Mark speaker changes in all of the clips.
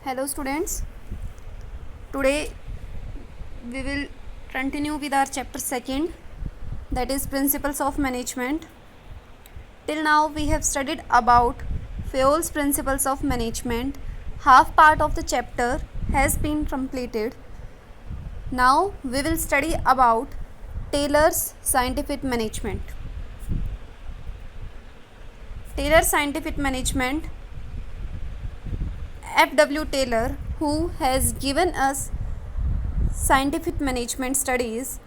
Speaker 1: Hello students, today we will continue with our chapter 2, that is Principles of Management. Till now we have studied about Fayol's Principles of Management. Half part of the chapter has been completed. Now we will study about Taylor's Scientific Management. Taylor's Scientific Management, F.W. Taylor, who has given us scientific management studies,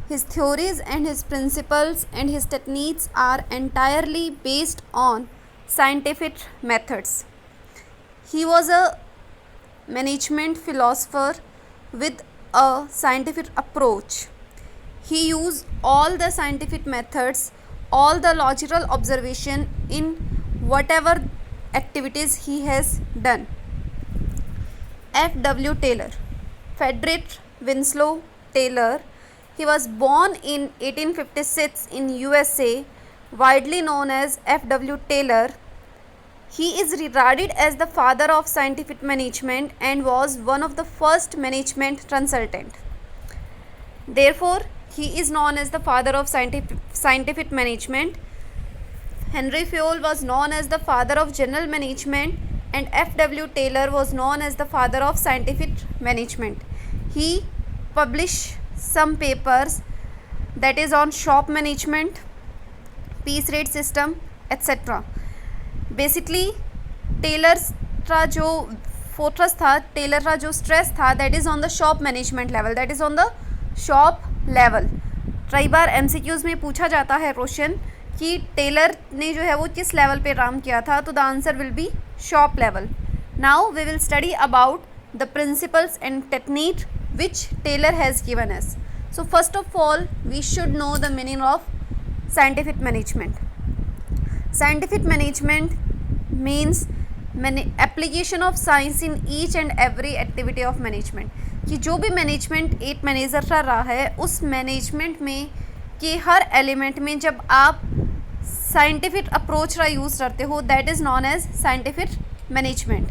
Speaker 1: his theories and his principles and his techniques are entirely based on scientific methods. He was a management philosopher with a scientific approach. He used all the scientific methods, all the logical observation in whatever activities he has done. F.W. Taylor, Frederick Winslow Taylor, he was born in 1856 in USA, widely known as F.W. Taylor. He is regarded as the father of scientific management and was one of the first management consultant. Therefore, he is known as the father of scientific management. Henry Fayol was known as the father of general management and F.W. Taylor was known as the father of scientific management. He published some papers that is on shop management, piece rate system, etc. Basically, Taylor's का जो focus था, Taylor का जो stress था, that is on the shop management level, that is on the shop level. कई बार MCQs में पूछा जाता है क्वेश्चन कि टेलर ने जो है वो किस लेवल पे काम किया था, तो the answer will be shop level. Now we will study about the principles and technique which Taylor has given us. So first of all we should know the meaning of scientific management. Scientific management means application of science in each and every activity of management. कि जो भी management एक manager कर रहा है, उस management में कि हर एलिमेंट में जब आप साइंटिफिक अप्रोच का यूज़ करते हो, that is known as scientific management.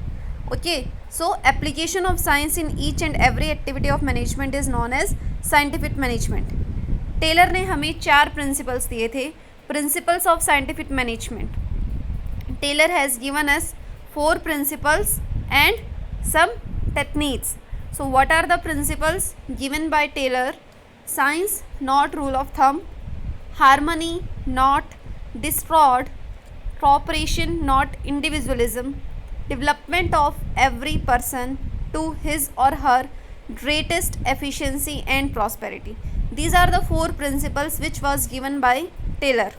Speaker 1: Okay, so application of science in each and every activity of management is known as scientific management. Taylor ने हमें 4 प्रिंसिपल्स दिए थे, principles of scientific management. Taylor has given us 4 principles and some techniques. So what are the principles given by Taylor? Science, not rule of thumb. Harmony, not discord. Cooperation, not individualism. Development of every person to his or her greatest efficiency and prosperity. These are the 4 principles which was given by Taylor.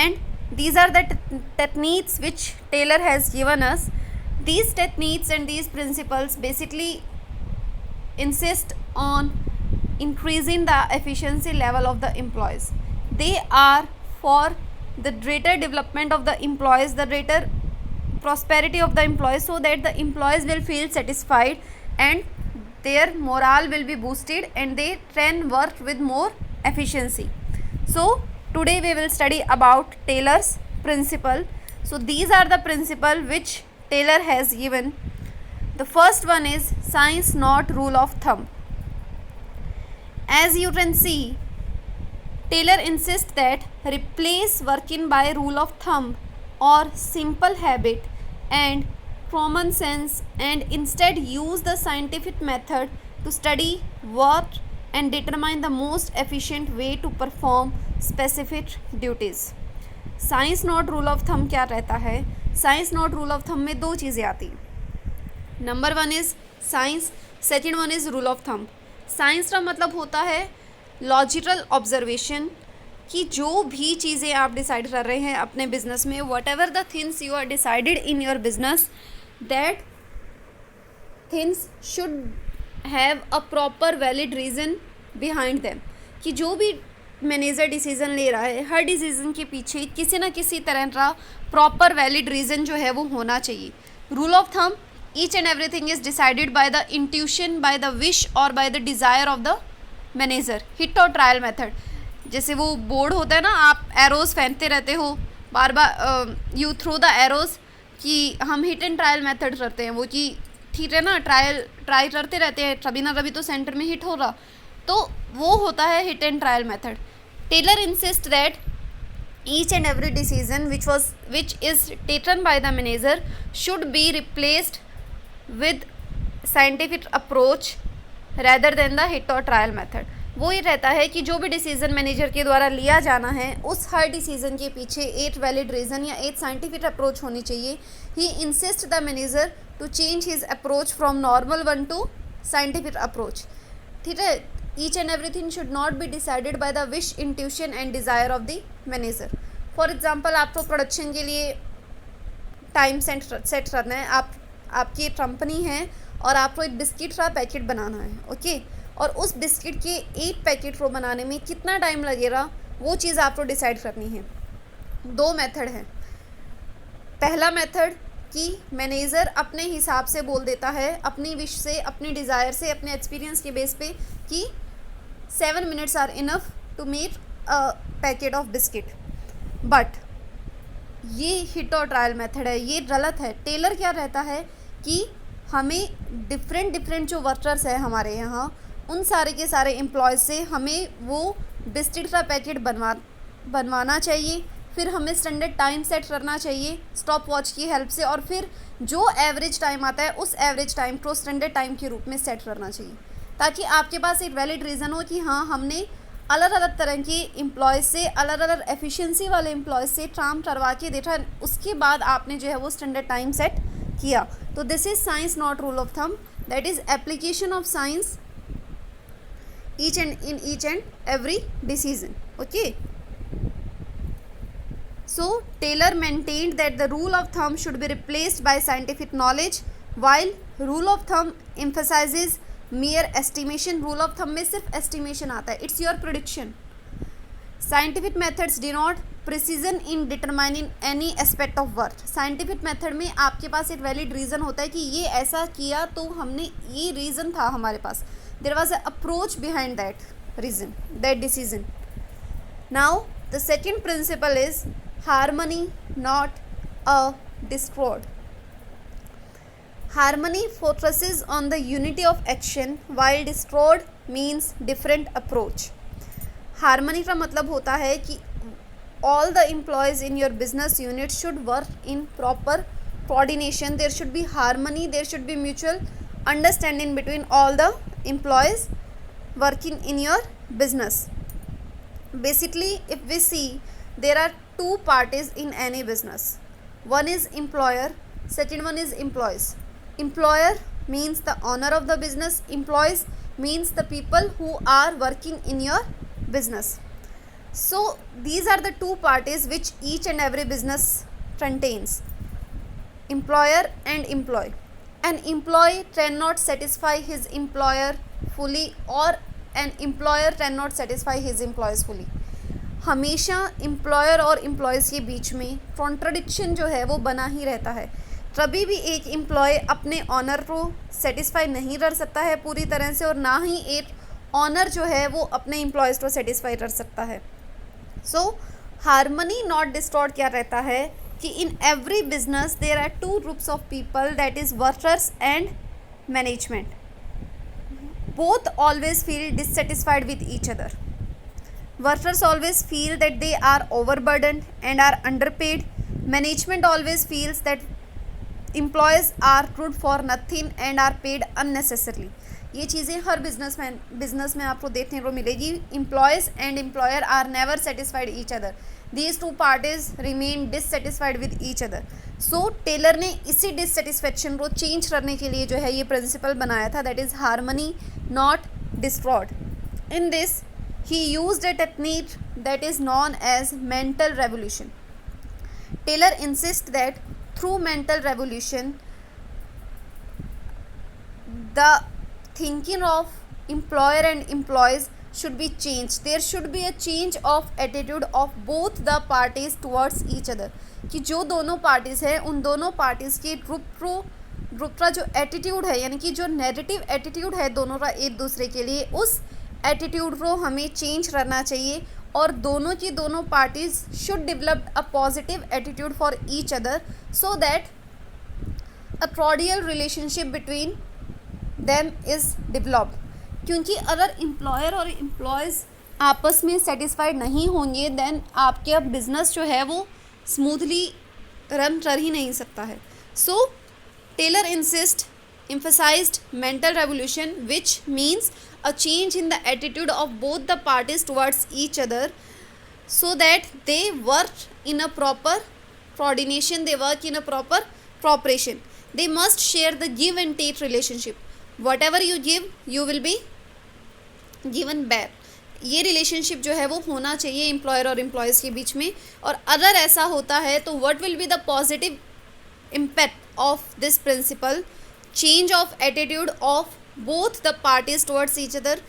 Speaker 1: And these are the techniques which Taylor has given us. These techniques and these principles basically insist on increasing the efficiency level of the employees. They are for the greater development of the employees, the greater prosperity of the employees, so that the employees will feel satisfied and their morale will be boosted and they can work with more efficiency. So today we will study about Taylor's principle. So these are the principle which Taylor has given. The first one is science, not rule of thumb. As you can see, Taylor insists that replace working by rule of thumb or simple habit and common sense and instead use the scientific method to study, work and determine the most efficient way to perform specific duties. Science not rule of thumb क्या रहता है? Science not rule of thumb में 2 चीज़ें आती हैं. Number 1 is science, second one is rule of thumb. Science का मतलब होता है लॉजिकल ऑब्जर्वेशन, कि जो भी चीज़ें आप डिसाइड कर रहे हैं अपने बिजनेस में, whatever the things you are decided in your business, that things should have a proper valid reason behind them. कि जो भी मैनेजर डिसीज़न ले रहा है, हर डिसीज़न के पीछे किसी न किसी तरह का प्रॉपर वैलिड रीज़न जो है वो होना चाहिए. Rule of thumb, each and everything is decided by the intuition, by the wish और by the desire of the manager. Hit और ट्रायल मेथड, जैसे वो बोर्ड होता है ना, आप एरोज़ फेंकते रहते हो बार बार, यू थ्रो द एरोज़ कि हम हिट एंड ट्रायल मेथड करते हैं, वो कि ठीक है ना, ट्राई करते रहते हैं, कभी ना कभी तो सेंटर में हिट होगा, तो वो होता है hit and trial method. Taylor insist that each and every decision which is taken by the manager should be replaced with scientific approach rather than the hit or trial method. वो ये रहता है कि जो भी डिसीजन मैनेजर के द्वारा लिया जाना है, उस हर डिसीजन के पीछे एक वैलिड रीज़न या एक साइंटिफिक अप्रोच होनी चाहिए. He insist the manager to change his approach from normal one to scientific approach. ठीक है, each and everything should not be decided by the wish, intuition and desire of the manager. For example, आपको production के लिए time set करना है, आपकी company है और आपको एक बिस्किट का पैकेट बनाना है, ओके, और उस बिस्किट के एक पैकेट को बनाने में कितना टाइम लगेगा, वो चीज़ आपको डिसाइड करनी है. 2 मेथड है. पहला मेथड कि मैनेजर अपने हिसाब से बोल देता है, अपनी विश से, अपनी डिज़ायर से, अपने एक्सपीरियंस के बेस पे कि 7 minutes are enough to make a packet of biscuit. But ये हिट और ट्रायल मेथड है, ये गलत है. टेलर क्या रहता है कि हमें डिफरेंट जो वर्कर्स है हमारे यहाँ, उन सारे के सारे एम्प्लॉयज़ से हमें वो बिस्किट का पैकेट बनवाना चाहिए. फिर हमें स्टैंडर्ड टाइम सेट करना चाहिए स्टॉप वॉच की हेल्प से, और फिर जो एवरेज टाइम आता है उस एवरेज टाइम को स्टैंडर्ड टाइम के रूप में सेट करना चाहिए, ताकि आपके पास एक वैलिड रीज़न हो कि हाँ, हमने अलग अलग तरह के एम्प्लॉयज़ से, अलग अलग एफिशिएंसी वाले एम्प्लॉयज़ से काम करवा के देखा, उसके बाद आपने जो है वो स्टैंडर्ड टाइम सेट किया. तो this is science not rule of thumb, that is application of science in each and every decision. Okay, so Taylor maintained that the rule of thumb should be replaced by scientific knowledge, while rule of thumb emphasizes mere estimation. rule of thumb में सिर्फ estimation आता है, it's your prediction. Scientific methods denote precision in determining any aspect of work. Scientific method में आपके पास एक valid reason होता है कि ये ऐसा किया तो हमने, ये reason था हमारे पास, there was an approach behind that reason, that decision. Now the second principle is harmony, not a discord. Harmony focuses on the unity of action, while discord means different approach. Harmony का मतलब होता है कि all the employees in your business unit should work in proper coordination. There should be harmony, there should be mutual understanding between all the employees working in your business. Basically, if we see, there are 2 parties in any business. One is employer, second one is employees. Employer means the owner of the business, employees means the people who are working in your business. So these are the 2 parties which each and every business contains, employer and employee. An employee cannot satisfy his employer fully, or an employer cannot satisfy his employees fully. हमेशा employer और employees के बीच में contradiction जो है वो बना ही रहता है. कभी भी एक एम्प्लॉय अपने ऑनर को सेटिस्फाई नहीं कर सकता है पूरी तरह से, और ना ही एक ऑनर जो है वो अपने एम्प्लॉयज़ को सेटिस्फाई कर सकता है. सो हारमनी नॉट डिस्टॉर्ट क्या रहता है कि in every business there are 2 groups of people, that is workers and management. Both always feel dissatisfied with each other. Workers always feel that they are overburdened and are underpaid. Management always feels that employees are good for nothing and are paid unnecessarily. ये चीज़ें हर business में आपको देखने को मिलेगी. Employees and employer are never satisfied each other. These 2 parties remain dissatisfied with each other. So Taylor ने इसी dissatisfaction को चेंज करने के लिए जो है ये प्रिंसिपल बनाया था, that is harmony not discord. In this he used a technique that is known as mental revolution. Taylor insists that through mental revolution, the thinking of employer and employees should be changed. There should be a change of attitude of both the parties towards each other. कि जो दोनों parties हैं उन दोनों parties के group का जो attitude है, यानी कि जो नेगेटिव एटीट्यूड है दोनों का एक दूसरे के लिए, उस एटीट्यूड को हमें चेंज करना चाहिए. और दोनों parties should develop a positive attitude for each other, so that a cordial relationship between them is developed. क्योंकि अगर एम्प्लॉयर और एम्प्लॉयज़ आपस में सेटिस्फाइड नहीं होंगे देन आपके बिजनेस जो है वो स्मूथली रन कर ही नहीं सकता है. सो Taylor emphasized mental revolution, which means a change in the attitude of both the parties towards each other, so that they work in a proper coordination, they work in a proper cooperation. They must share the give and take relationship. Whatever you give, you will be given back. ये relationship जो है वो होना चाहिए employer और employees के बीच में. और अगर ऐसा होता है तो what will be the positive impact of this principle? Change of attitude of both the parties towards each other.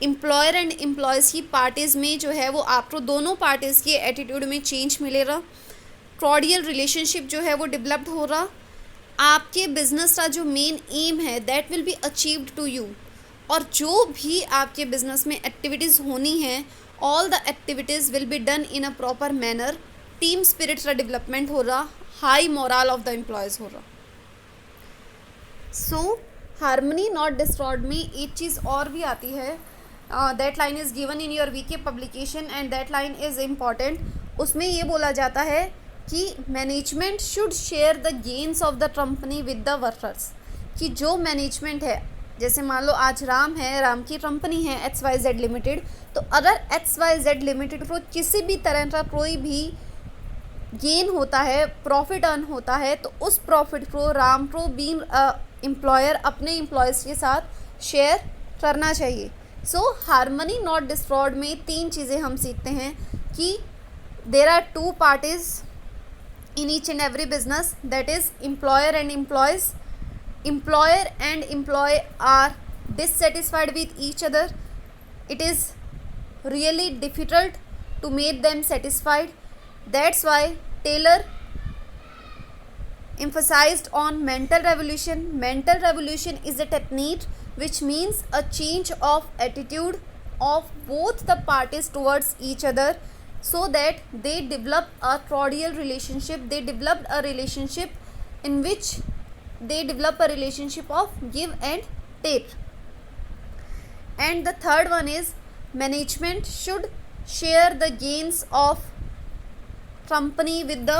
Speaker 1: Employer and employees की पार्टीज़ में जो है वो आपको दोनों पार्टीज़ के एटीट्यूड में चेंज मिलेगा. कॉर्डियल रिलेशनशिप जो है वो डेवलप्ड हो रहा. आपके बिजनेस का जो मेन एम है that will be achieved to you. और जो भी आपके बिजनेस में एक्टिविटीज़ होनी हैं all the activities will be done in a proper manner. Team spirit का डेवलपमेंट हो रहा. High moral of the employees हो रहा. सो हारमनी नॉट डिस्ट्रॉयड में एक चीज़ और भी आती है. That line is given in your VK publication and that line is important. उसमें ये बोला जाता है कि management should share the gains of the company with the workers. कि जो मैनेजमेंट है, जैसे मान लो आज राम है, राम की कंपनी है XYZ लिमिटेड, तो अगर XYZ लिमिटेड को किसी भी तरह का कोई भी गेन होता है, प्रॉफिट अर्न होता है, तो उस प्रॉफिट को राम को बीइंग एम्प्लॉयर अपने एम्प्लॉयज़ के साथ शेयर करना चाहिए. सो हारमनी नॉट डिस्ट्रॉयड में 3 चीज़ें हम सीखते हैं कि there are 2 parties in each and every business, that is employer and employees. Employer and employee are dissatisfied with each other. It is really difficult to make them satisfied. That's why Taylor emphasized on mental revolution. Mental revolution is a technique which means a change of attitude of both the parties towards each other, so that they develop a cordial relationship. They developed a relationship in which they develop a relationship of give and take. And the third one is management should share the gains of company with the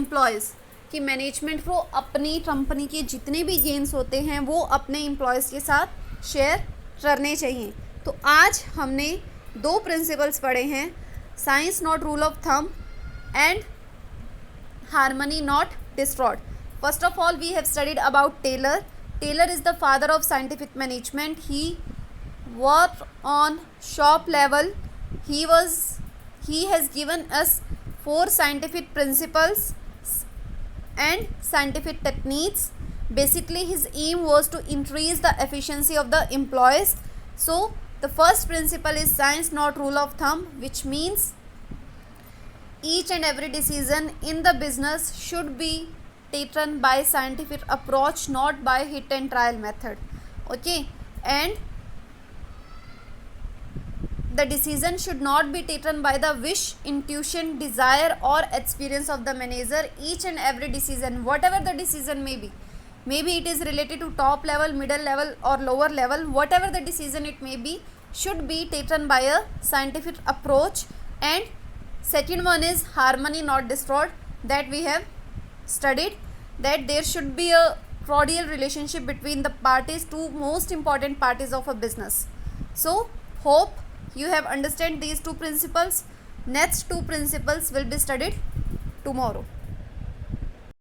Speaker 1: employees. कि management को अपनी company के जितने भी gains होते हैं वो अपने एम्प्लॉयज़ के साथ शेयर करने चाहिए. तो आज हमने 2 प्रिंसिपल्स पढ़े हैं, science not rule of thumb and harmony not destroyed. First of all we have studied about Taylor. Taylor is the father of scientific management. He work on shop level. he has given us 4 scientific principles and scientific techniques. Basically his aim was to increase the efficiency of the employees. So the first principle is science not rule of thumb, which means each and every decision in the business should be taken by scientific approach, not by hit and trial method. Okay, and the decision should not be taken by the wish, intuition, desire or experience of the manager. Each and every decision, whatever the decision may be, maybe it is related to top level, middle level or lower level, whatever the decision it may be, should be taken by a scientific approach. And second one is harmony not destroyed, that we have studied, that there should be a cordial relationship between the parties, 2 most important parties of a business. So hope you have understand these 2 principles. Next 2 principles will be studied tomorrow.